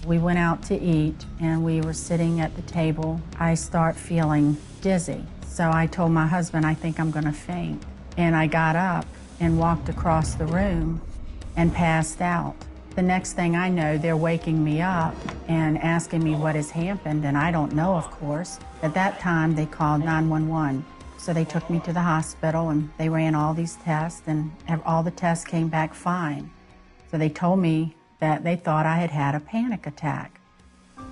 We went out to eat and we were sitting at the table. I start feeling dizzy. So I told my husband, I think I'm gonna faint. And I got up and walked across the room and passed out. The next thing I know, they're waking me up and asking me what has happened, and I don't know, of course. At that time, they called 911. So they took me to the hospital and they ran all these tests, and all the tests came back fine. So they told me that they thought I had had a panic attack.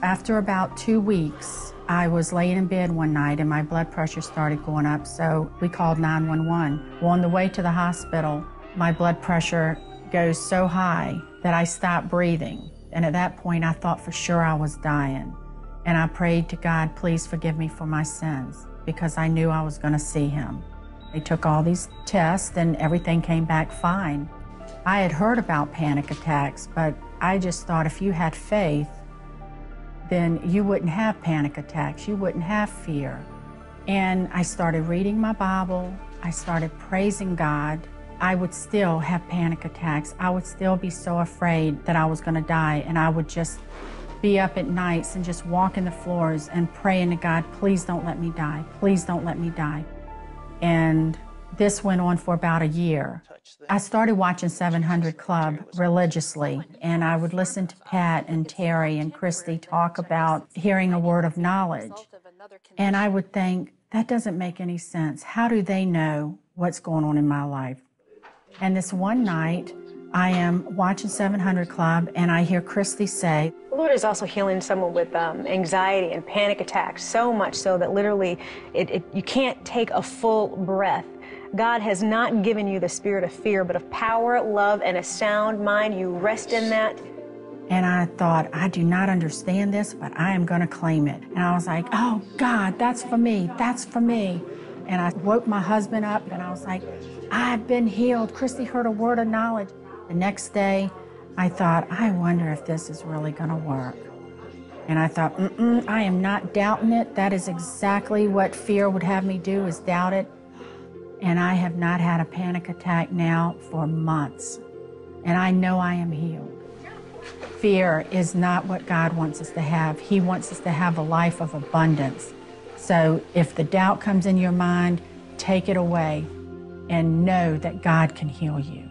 After about 2 weeks, I was laying in bed one night and my blood pressure started going up, so we called 911. Well, on the way to the hospital, my blood pressure goes so high that I stopped breathing. And at that point, I thought for sure I was dying. And I prayed to God, please forgive me for my sins, because I knew I was gonna see him. They took all these tests and everything came back fine. I had heard about panic attacks, but I just thought if you had faith, then you wouldn't have panic attacks, you wouldn't have fear. And I started reading my Bible, I started praising God. I would still have panic attacks. I would still be so afraid that I was gonna die, and I would just be up at nights and just walking the floors and praying to God, please don't let me die, please don't let me die. And this went on for about a year. I started watching 700 Club religiously, and I would listen to Pat and Terry and Christy talk about hearing a word of knowledge. And I would think, that doesn't make any sense. How do they know what's going on in my life? And this one night, I am watching 700 Club, and I hear Christy say, the Lord is also healing someone with anxiety and panic attacks, so much so that literally you can't take a full breath. God has not given you the spirit of fear, but of power, love, and a sound mind. You rest in that. And I thought, I do not understand this, but I am going to claim it. And I was like, oh, God, that's for me. That's for me. And I woke my husband up, and I was like, I've been healed. Christy heard a word of knowledge. The next day, I thought, I wonder if this is really going to work. And I thought, I am not doubting it. That is exactly what fear would have me do, is doubt it. And I have not had a panic attack now for months. And I know I am healed. Fear is not what God wants us to have. He wants us to have a life of abundance. So if the doubt comes in your mind, take it away and know that God can heal you.